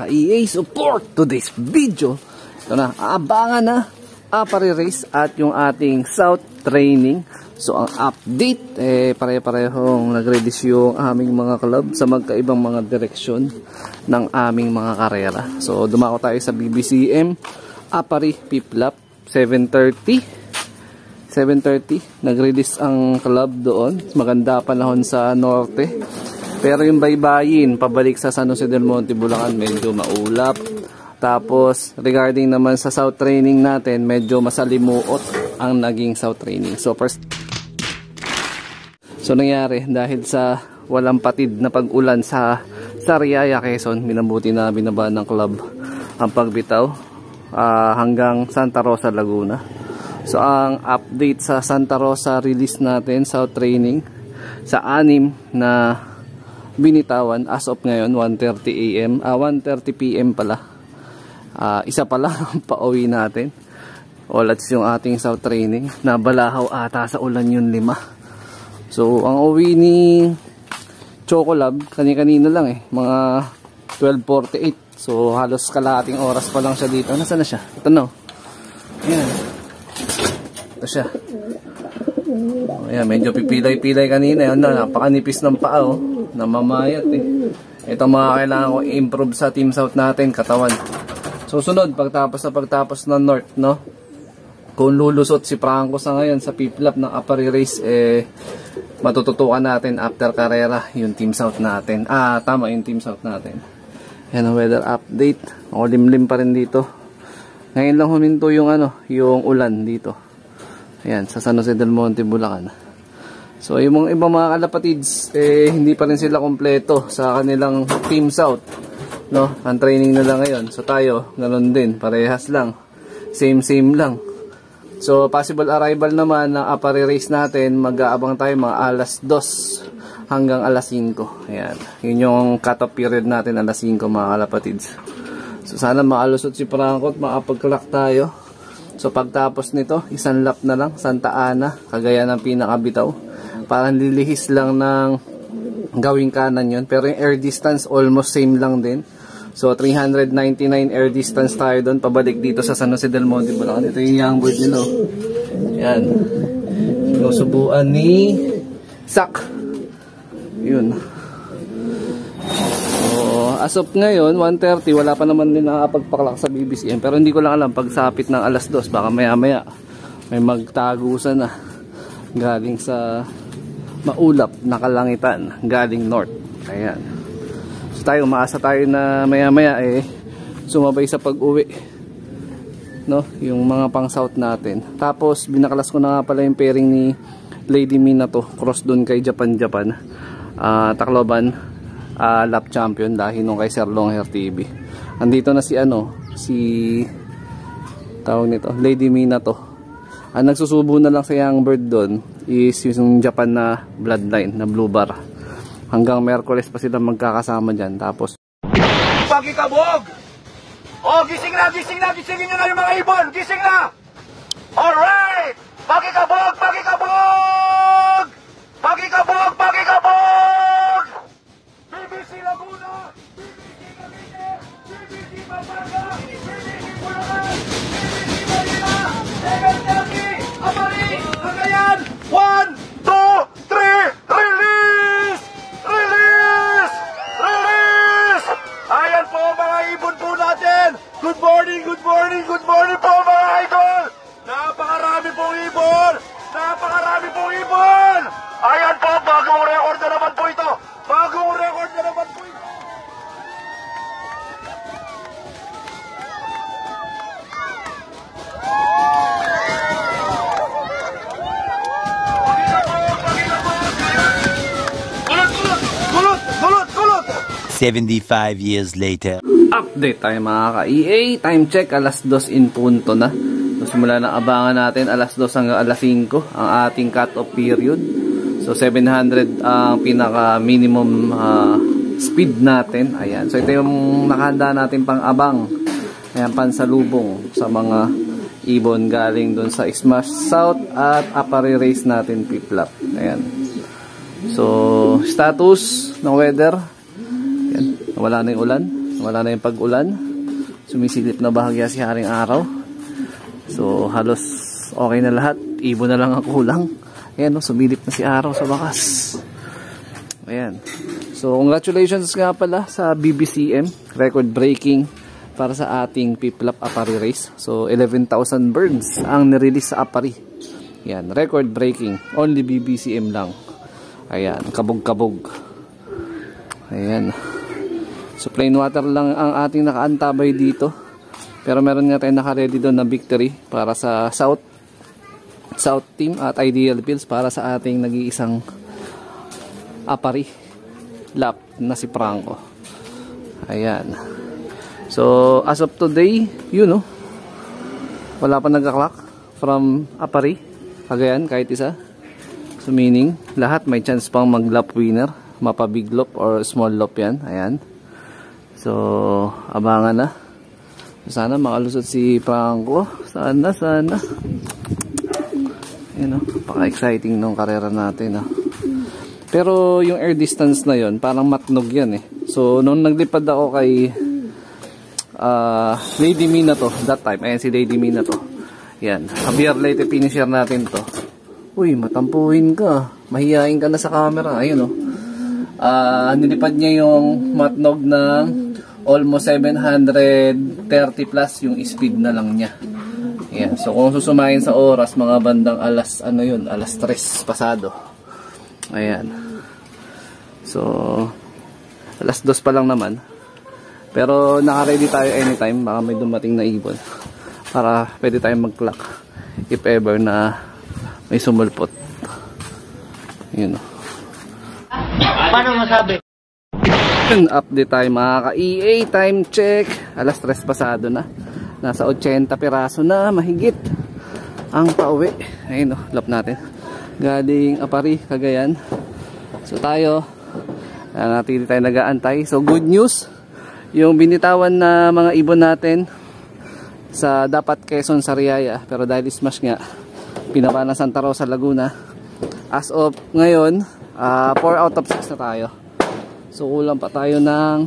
ka-EA support today's video. Ito na, aabangan na Apari Race at yung ating South Training. So ang update, pare-parehong nag-release yung aming mga club sa magkaibang mga direksyon ng aming mga karera. So dumako tayo sa BBCM Apari Piplap 7:30 nag-release ang club doon. Maganda panahon sa norte. Pero yung baybayin pabalik sa San Jose del Monte, Bulacan, medyo maulap. Tapos regarding naman sa South Training natin, medyo masalimuot ang naging South Training. So nangyari dahil sa walang patid na pag-ulan sa Sariaya, Quezon, minabuti na binabaan ng club ang pagbitaw hanggang Santa Rosa, Laguna. So ang update sa Santa Rosa release natin, South Training, sa 6 na binitawan as of ngayon, 1:30 PM pala. Isa pala ang pauwi natin. That's yung ating South Training. Nabalahaw ata sa ulan yung 5. So ang uwi ni Chocolab kani-kanina lang mga 12:48. So halos kalahating oras pa lang siya dito. Nasaan na siya? Ito na. Ayan. Ito siya. Ayan, medyo pipilay-pilay kanina. Ayan na, napakanipis ng paa, namamayat Ito mga kailangan ko improve sa Team South natin, katawan. Susunod, pagtapos ng North, no? Kung lulusot si Franco sa ngayon sa Piplap ng Apari Race, matututukan natin after karera yung Team South natin. Tama, yung Team South natin. Ayan ang weather update. Makulimlim pa rin dito. Ngayon lang huminto yung ulan dito. Ayan, sa San Jose del Monte, Bulacan. So, yung mga ibang mga kalapatids, hindi pa rin sila kompleto sa kanilang Team South. No? Ang training nila ngayon. So, tayo, ganun din. Parehas lang. Same lang. So, possible arrival naman ng Apari Race natin, mag-aabang tayo mga alas 2 hanggang alas 5. Ayan. Yun yung cut-off period natin, alas 5 mga kalapatids. So, sana maalusot si Franco at makapag-clock tayo. So pagtapos nito, isang lap na lang, Santa Ana, Cagayan ng pinakabitaw. Parang lilihis lang ng gawing kanan yun. Pero yung air distance, almost same lang din. So 399 air distance tayo doon, pabalik dito sa San Jose del Monte, Bulacan. Ito yung young bird nila. Yan. Sinusubuan ni Sak. Yun. As of ngayon, 1:30, wala pa naman din nakapagpaklak sa BBCM. Pero hindi ko lang alam, pagsapit ng alas 2, baka maya-maya may magtagusan na galing sa maulap na kalangitan, galing north. Ayan. So tayo, umaasa tayo na maya-maya sumabay sa pag-uwi, no? Yung mga pang south natin. Tapos, binakalas ko na nga pala yung pairing ni Lady Minato, cross dun kay Japan. Tacloban lap champion dahil nung kay Sir Longhair TV. Andito na si tawag nito, Lady Minato. Ang nagsusubo na lang sa young bird doon is yung Japan na bloodline na blue bar. Hanggang Merkules pa sila magkakasama dyan. Tapos Pagkikabog! Gising na nyo na yung mga ibon! Gising na! Alright! Pagkikabog! BBC Laguna, BBC Cavite, BBC Pampanga, BBC Bulacan, BBC Manila, 7:30, Apari, Cagayan, 1, 2, 3, release! Ayan po mga ibon po natin. Good morning po mga idol. Napakarami pong ibon. Ayan po, bagong record na naman po ito. 75 years later. Update tayo mga ka-EA. Time check, alas 2 in punto na. So, simula na abangan natin, alas 2 hanggang alas 5 ang ating cut-off period. So 700 ang pinaka minimum speed natin. Ayan. So ito yung nakahanda natin pang abang. Ayan, pansalubong sa mga ibon galing doon sa Smash South at Apari Race natin, Piplap. Ayan. So status ng weather. Ayan. Wala na yung ulan. wala na yung pag-ulan. Sumisilip na bahagya si Haring Araw. So halos okay na lahat. Ibon na lang ang kulang. Ayan, sumilip na si Araw sa wakas. Ayan. So congratulations nga pala sa BBCM. Record breaking para sa ating Piplap Apari race. So 11,000 birds ang nirelease sa Apari. Ayan, record breaking. Only BBCM lang. Ayan, kabog-kabog. Ayan. So plain water lang ang ating nakaantabay dito. Pero meron nga tayong naka-ready doon na victory para sa South team at Ideal Pills para sa ating nag-iisang Apari lap na si Franco. Ayan. So as of today, wala pa nagka-clock from Apari, Cagayan, kahit isa. So meaning, lahat may chance pang mag-lap winner, mapa big lop or small lop yan. Ayan. So abangan na. Sana makalusot si Franco. Sana. Paka-exciting nung karera natin. Pero yung air distance na yon parang matnog yan eh. So nung naglipad ako kay Lady Mina to, that time, ayan si Lady Mina to. Yan, Javier Leyte finisher natin to. Uy, matampuhin ka. Mahihain ka na sa camera. Ayun nilipad niya yung matnog na almost 730 plus yung speed na lang niya. Ayan, so kung susumahin sa oras, mga bandang alas 3 pasado. Ayan. So, alas 2 pa lang naman. Pero naka-ready tayo anytime. Baka may dumating na ibon. Para pwede tayong mag-clock. If ever na may sumulpot. Yun. Paano masabi? Update tayo mga ka-EA. Time check. Alas 3 pasado na. Nasa 80 piraso na. Mahigit. Ang pauwi. Ayun lap natin. Galing Apari, Cagayan. So tayo, natili tayo nag-aantay. So good news, yung binitawan na mga ibon natin sa dapat Quezon Sariaya, pero dahil smash nga, pinaba na Santa Rosa, Laguna. As of ngayon, 4 out of 6 na tayo. So kulang pa tayo ng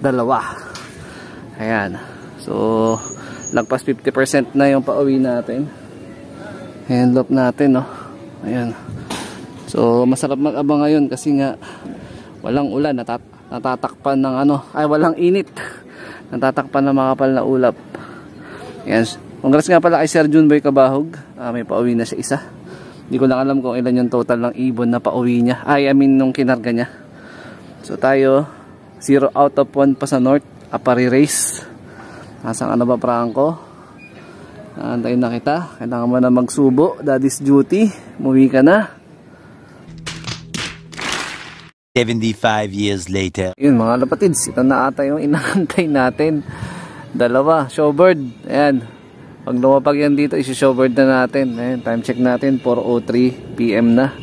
2. Ayan. So lagpas 50% na yung pauwi natin. Ayan, lop natin Ayan. So masarap mag-abang ngayon kasi nga walang ulan, natatakpan ng walang init. Natatakpan ng makapal na ulap. Ayan. Congrats nga pala kay Sir Junboy Cabahog. May pauwi na siya isa. Hindi ko lang alam kung ilan yung total ng ibon na pauwi niya. Nung kinarga niya. So tayo 0 out of 1 pa sa North Apari race. Nasaan ka na ba, Franco? Antayin na kita. Kailangan mo na magsubo. Daddy's duty. Muwi ka na. 75 years later. Yun mga lapatids, ito na ata yung inaantay natin. 2, showbird. Ayan. Pag lumapag yan dito, isi-showbird na natin. Ayan, time check natin, 4:03 PM na.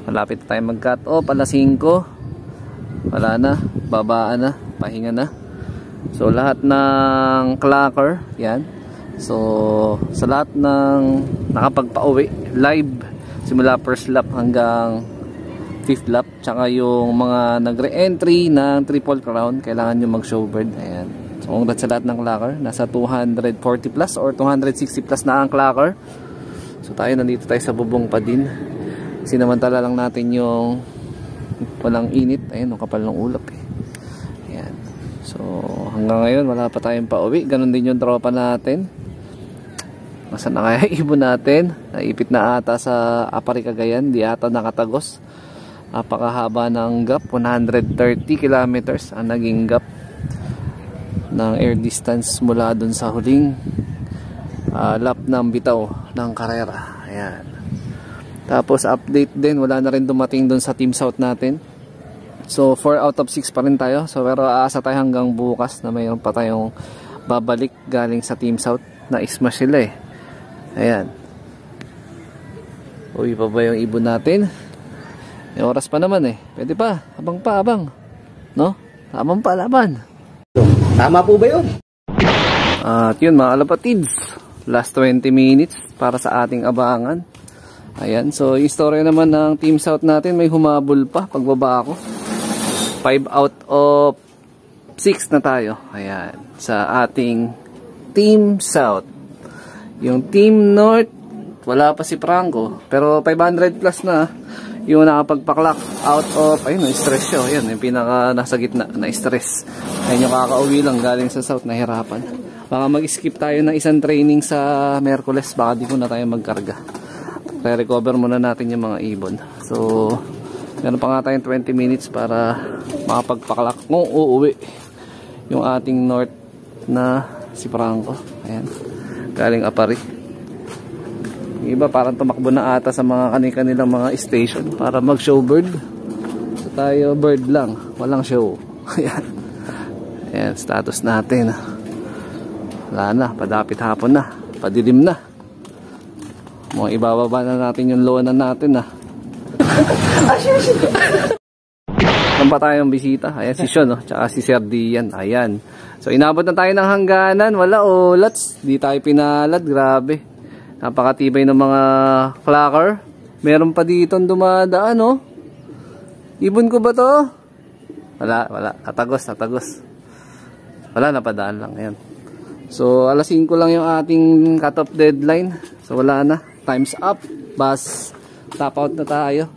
Malapit tayo mag-cut off, alas 5. Wala na, babaan na, pahinga na. So lahat ng clocker, yan. So sa lahat ng nakapagpa-uwi, live, simula first lap hanggang 5th lap, tsaka yung mga nagre-entry ng Triple Crown, kailangan nyo mag-showbird. Ayan. So congrats sa lahat ng clocker. Nasa 240 plus or 260 plus na ang clocker. So tayo nandito tayo sa bubong pa din. Sinamantala lang natin yung walang init. Ayan, ang kapal ng ulap eh. Ayan. So hanggang ngayon wala pa tayong pauwi. Ganon din yung tropa natin. Nasaan na kaya ibon natin? Naipit na ata sa Apari, Cagayan. Di ata nakatagos. Napakahaba ng gap, 130 kilometers ang naging gap ng air distance mula dun sa huling lap ng bitaw ng karera. Ayan. Tapos update din, wala na rin dumating dun sa Team South natin. So 4 out of 6 pa rin tayo. So pero aasa tayo hanggang bukas na mayroon pa tayong babalik galing sa Team South. Na-smash sila eh. Ayan. Uwi pa ba yung ibon natin? May oras pa naman eh. Pwede pa. Abang pa, abang. No? Tamang pa, laban. Tama po ba yun? At yun mga kalapatids. Last 20 minutes para sa ating abangan. Ayan. So, yung story naman ng Team South natin, may humabol pa pagbaba ako. 5 out of top 6 na tayo. Ayan, sa ating Team South. Yung Team North, wala pa si Franco, pero 500 plus na yung nakapagpa-clock out of, ayun, stress siya. Ayan, yung pinaka nasa gitna na stress. Ayun yung kakauwi lang galing sa South, nahirapan. Baka mag-skip tayo ng isang training sa Merkules, baka di ko na tayo magkarga. Re-recover muna natin yung mga ibon. So, meron pa nga tayong 20 minutes para makapagpa-clock kung uuwi yung ating North na si Franco. Ayan, galing Apari. Yung iba parang tumakbo na ata sa mga kanilang mga station para mag-show bird. So tayo bird lang, walang show. Ayan. Ayan, status natin. Wala na, padapit hapon na, padilim na. Mga ibababa na natin yung loanan natin. Saan pa tayong bisita? Ayan si Sean, tsaka si Sir Dian. Ayan. So inabot na tayo ng hangganan. Wala ulats. Di tayo pinalad. Grabe. Napakatibay ng mga clacker. Meron pa dito dumadaan, oh. Ibon ko ba to? Wala. Tatagos. Wala, napadaan lang. Ayan. So alas 5 lang yung ating cut-off deadline. So wala na. Time's up. Bas, top out na tayo.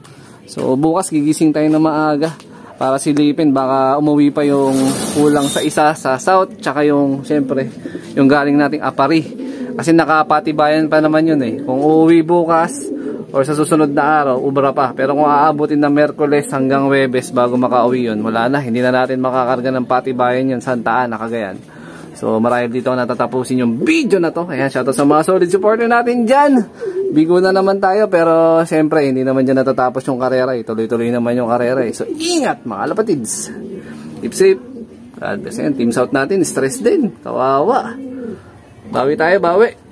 So bukas gigising tayo na maaga para silipin, baka umuwi pa yung kulang sa isa sa South, tsaka yung syempre yung galing nating Apari, kasi nakapatibayan pa naman yun eh. Kung uuwi bukas or sa susunod na araw, ubra pa. Pero kung aabutin ng Merkules hanggang Webes bago makauwi yun, wala na, hindi na natin makakarga ng patibayan yun, Santa Ana, Cagayan. So marahil dito natatapusin yung video na to. Ayan, shoutout sa mga solid supporter natin dyan. Bigo na naman tayo, pero siyempre hindi naman dyan natatapos yung karera eh. Tuloy-tuloy naman yung karera eh. So ingat mga lapatids. Keep safe. God bless. Ayan, Team South natin, stress din. Kawawa. Bawi tayo, bawi.